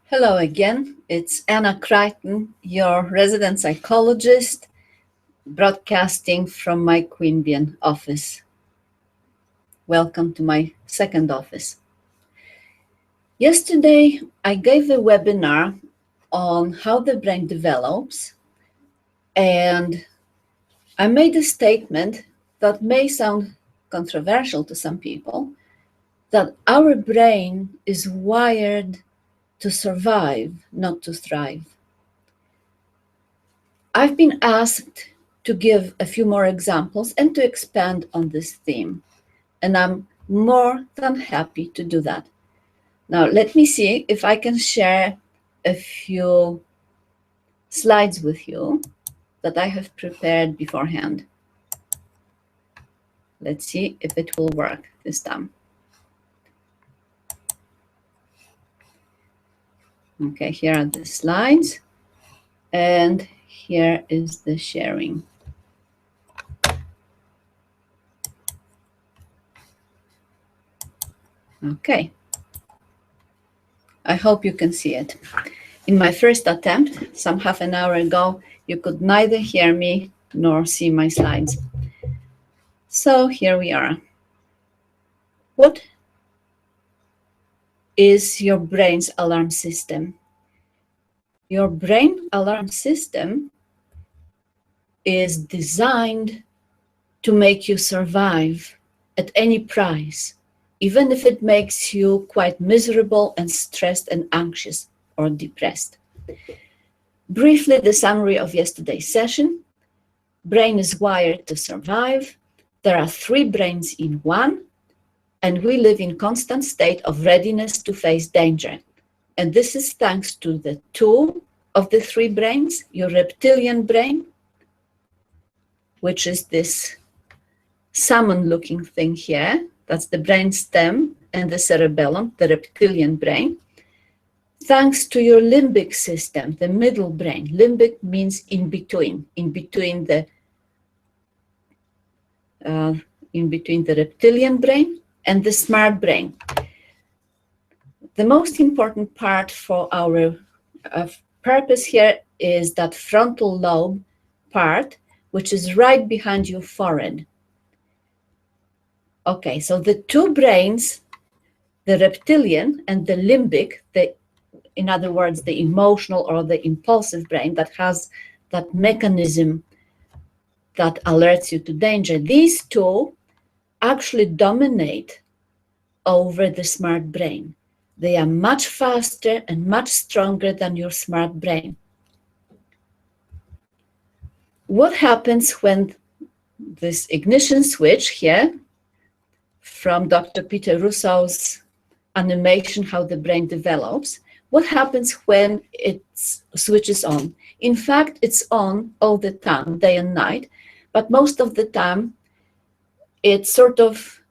Hello again, it's Anna Crichton, your resident psychologist, broadcasting from my Queanbeyan office. Welcome to my second office. Yesterday, I gave a webinar on how the brain develops, and I made a statement that may sound controversial to some people, that our brain is wired to survive, not to thrive. I've been asked to give a few more examples and to expand on this theme, and I'm more than happy to do that. Now, let me see if I can share a few slides with you that I have prepared beforehand. Let's see if it will work this time. Okay, here are the slides, and here is the sharing. Okay, I hope you can see it. In my first attempt, some half an hour ago, you could neither hear me nor see my slides. So here we are. What is your brain's alarm system? Your brain alarm system is designed to make you survive at any price, even if it makes you quite miserable and stressed and anxious or depressed. Briefly, the summary of yesterday's session. Brain is wired to survive. There are 3 brains in one, and we live in constant state of readiness to face danger. And this is thanks to the 2 of the 3 brains, your reptilian brain, which is this salmon-looking thing here. That's the brain stem and the cerebellum, the reptilian brain. Thanks to your limbic system, the middle brain. Limbic means in between the reptilian brain and the smart brain. The most important part for our purpose here is that frontal lobe part, which is right behind your forehead. Okay, so the 2 brains, the reptilian and the limbic, in other words, the emotional or the impulsive brain that has that mechanism that alerts you to danger, these 2 actually dominate over the smart brain. They are much faster and much stronger than your smart brain. What happens when this ignition switch here, from Dr. Peter Russo's animation, How the Brain Develops, what happens when it switches on? In fact, it's on all the time, day and night, but most of the time, it sort of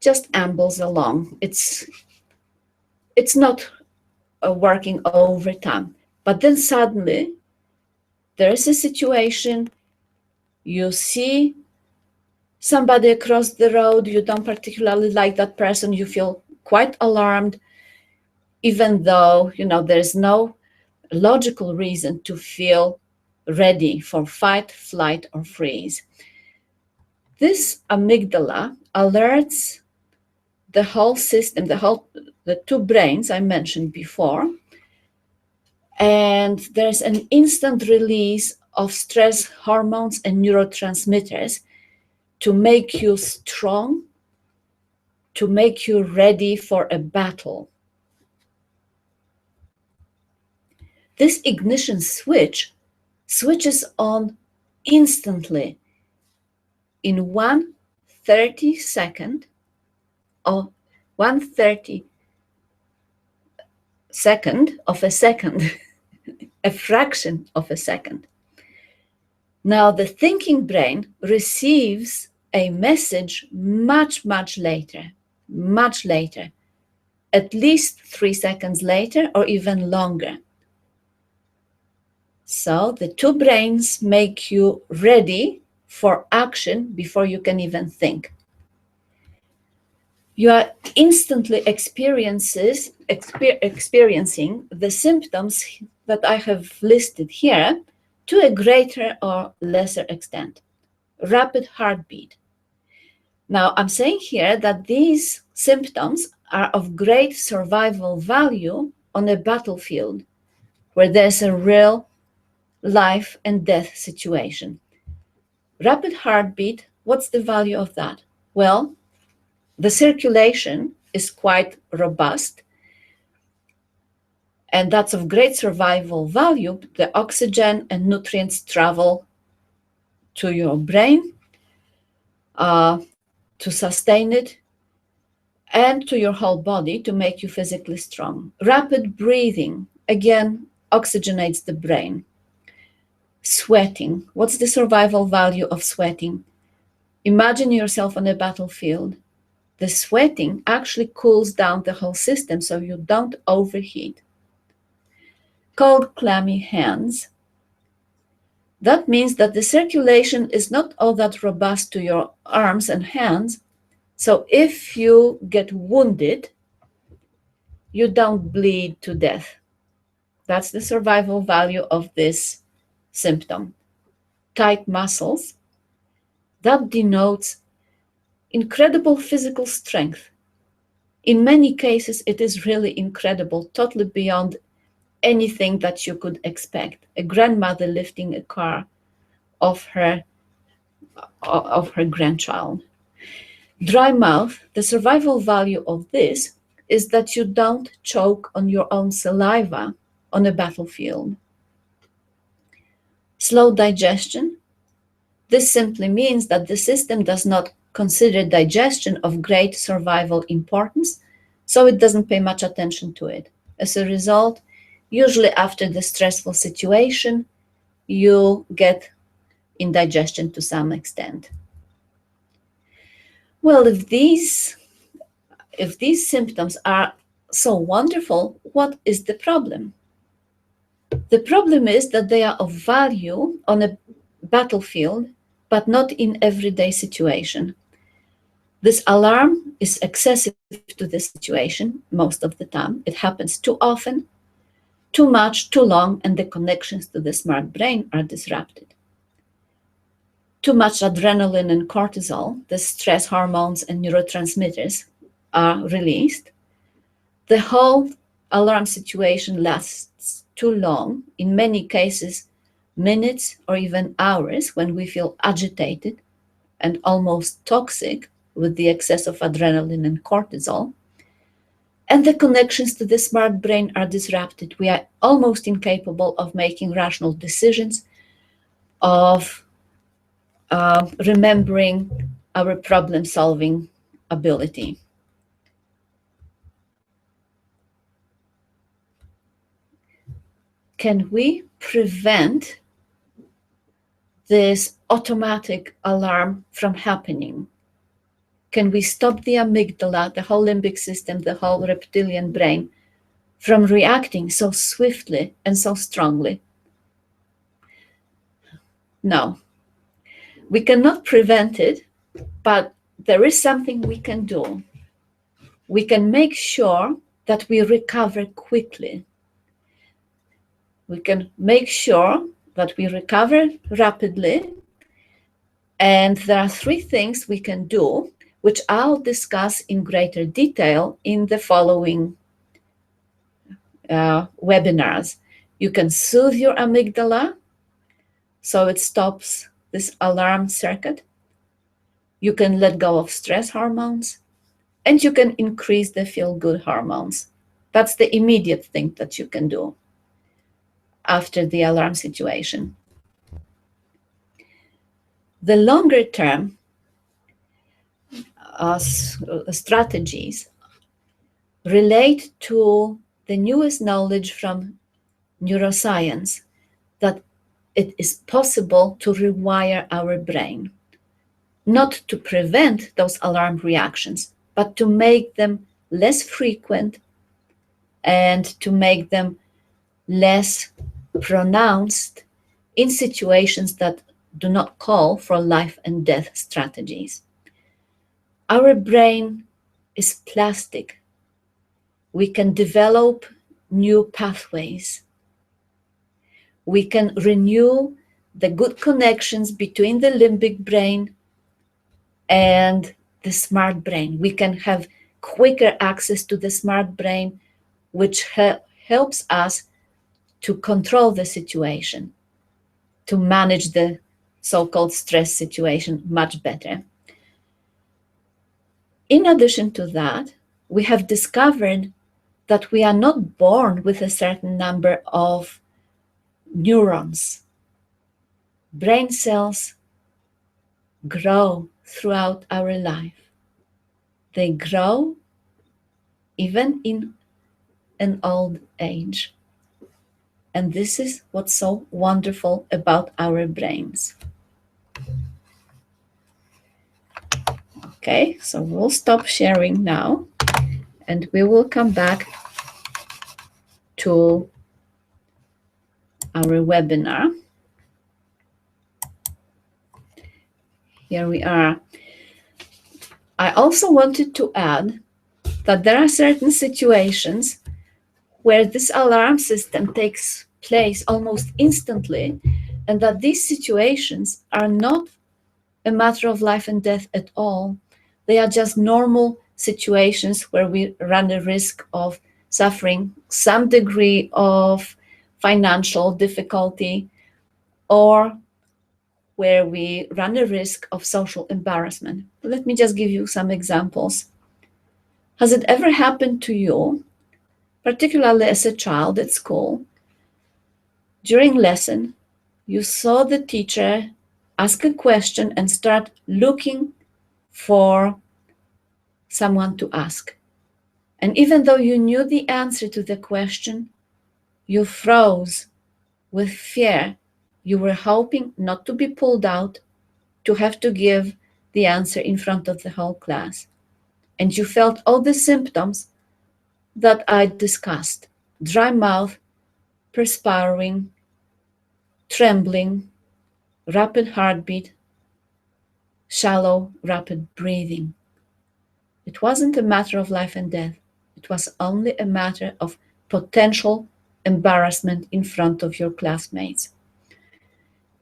just ambles along. It's not working overtime. But then suddenly, there is a situation, you see somebody across the road, you don't particularly like that person, you feel quite alarmed, even though, there's no logical reason to feel ready for fight, flight, or freeze. This amygdala alerts the whole system, the 2 brains I mentioned before, and there's an instant release of stress hormones and neurotransmitters to make you strong, to make you ready for a battle. This ignition switch switches on instantly in 1/30 second, or 1/30 second of a second, a fraction of a second. Now, the thinking brain receives a message much, much later, at least 3 seconds later or even longer. So the 2 brains make you ready for action before you can even think. you are instantly experiencing the symptoms that I have listed here to a greater or lesser extent. Rapid heartbeat. Now, I'm saying here that these symptoms are of great survival value on a battlefield where there's a real life and death situation. Rapid heartbeat, what's the value of that? Well, the circulation is quite robust, and that's of great survival value. The oxygen and nutrients travel to your brain to sustain it, and to your whole body to make you physically strong. Rapid breathing, again, oxygenates the brain. Sweating, what's the survival value of sweating? Imagine yourself on a battlefield. The sweating actually cools down the whole system so you don't overheat. Cold, clammy hands. That means that the circulation is not all that robust to your arms and hands. So if you get wounded, you don't bleed to death. That's the survival value of this symptom. Tight muscles. That denotes incredible physical strength. In many cases, it is really incredible, totally beyond anything that you could expect. A grandmother lifting a car of her grandchild. Dry mouth, the survival value of this is that you don't choke on your own saliva on a battlefield. Slow digestion, this simply means that the system does not consider digestion of great survival importance, so it doesn't pay much attention to it. As a result, usually after the stressful situation, you get indigestion to some extent. Well, if these symptoms are so wonderful, what is the problem? The problem is that they are of value on a battlefield, but not in everyday situation. This alarm is excessive to the situation most of the time. It happens too often, too much, too long, and the connections to the smart brain are disrupted. Too much adrenaline and cortisol, the stress hormones and neurotransmitters, are released. The whole alarm situation lasts too long, in many cases, minutes or even hours, when we feel agitated and almost toxic with the excess of adrenaline and cortisol. And the connections to the smart brain are disrupted. We are almost incapable of making rational decisions, of remembering our problem-solving ability. Can we prevent this automatic alarm from happening? Can we stop the amygdala, the whole limbic system, the whole reptilian brain from reacting so swiftly and so strongly? No. We cannot prevent it, but there is something we can do. We can make sure that we recover quickly. We can make sure that we recover rapidly. And there are 3 things we can do, which I'll discuss in greater detail in the following webinars. You can soothe your amygdala so it stops this alarm circuit. You can let go of stress hormones, and you can increase the feel-good hormones. That's the immediate thing that you can do after the alarm situation. The longer term strategies relate to the newest knowledge from neuroscience that it is possible to rewire our brain, not to prevent those alarm reactions, but to make them less frequent and to make them less pronounced in situations that do not call for life and death strategies. Our brain is plastic. We can develop new pathways. We can renew the good connections between the limbic brain and the smart brain. We can have quicker access to the smart brain, which helps us to control the situation, to manage the so-called stress situation much better. In addition to that, we have discovered that we are not born with a certain number of neurons. Brain cells grow throughout our life. They grow even in an old age. And this is what's so wonderful about our brains. Okay, so we'll stop sharing now, and we will come back to our webinar. Here we are. I also wanted to add that there are certain situations where this alarm system takes place almost instantly, and that these situations are not a matter of life and death at all. They are just normal situations where we run a risk of suffering some degree of financial difficulty, or where we run a risk of social embarrassment. Let me just give you some examples. Has it ever happened to you, particularly as a child at school, during lesson, you saw the teacher ask a question and start looking for someone to ask? And even though you knew the answer to the question, you froze with fear. You were hoping not to be pulled out, to have to give the answer in front of the whole class. And you felt all the symptoms that I discussed: dry mouth, perspiring, trembling, rapid heartbeat, shallow, rapid breathing. It wasn't a matter of life and death. It was only a matter of potential embarrassment in front of your classmates.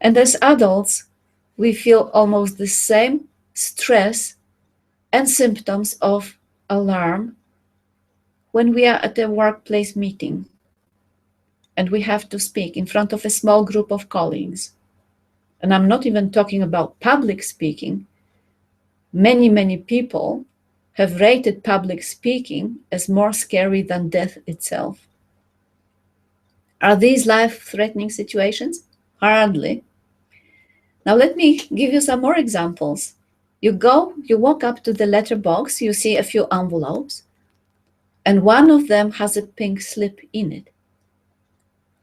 And as adults, we feel almost the same stress and symptoms of alarm when we are at a workplace meeting and we have to speak in front of a small group of colleagues. And I'm not even talking about public speaking. Many people have rated public speaking as more scary than death itself. Are these life-threatening situations? Hardly. Now let me give you some more examples. You walk up to the letterbox, you see a few envelopes, and one of them has a pink slip in it.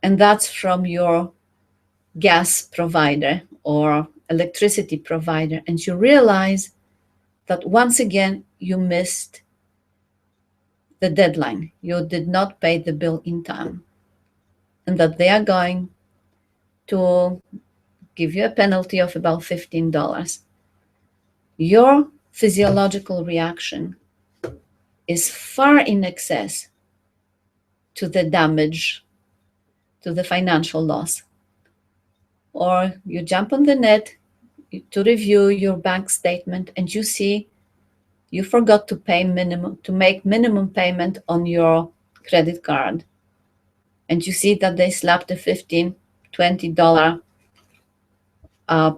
And that's from your gas provider or electricity provider. And you realize that once again, you missed the deadline. You did not pay the bill in time, and that they are going to give you a penalty of about $15. Your physiological reaction is far in excess to the damage, to the financial loss. Or you jump on the net to review your bank statement and you see you forgot to make minimum payment on your credit card. And you see that they slapped a $15, $20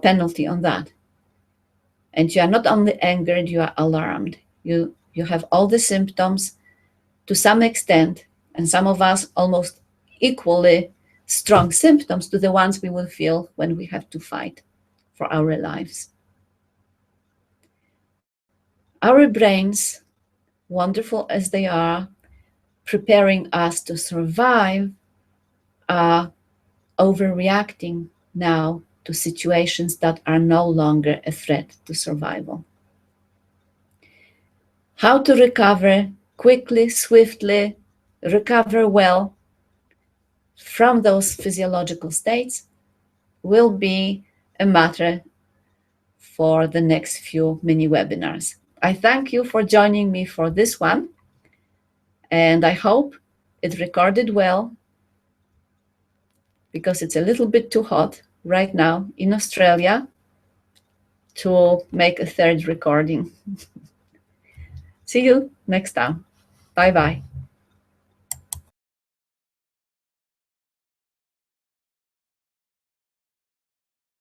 penalty on that. And you are not only angered, you are alarmed. You have all the symptoms to some extent, and some of us almost equally strong symptoms to the ones we will feel when we have to fight for our lives. Our brains, wonderful as they are, preparing us to survive, are overreacting now to situations that are no longer a threat to survival. How to recover quickly, swiftly, recover well from those physiological states will be a matter for the next few mini webinars. I thank you for joining me for this one, and I hope it recorded well, because it's a little bit too hot right now in Australia to make a third recording. See you next time. Bye-bye.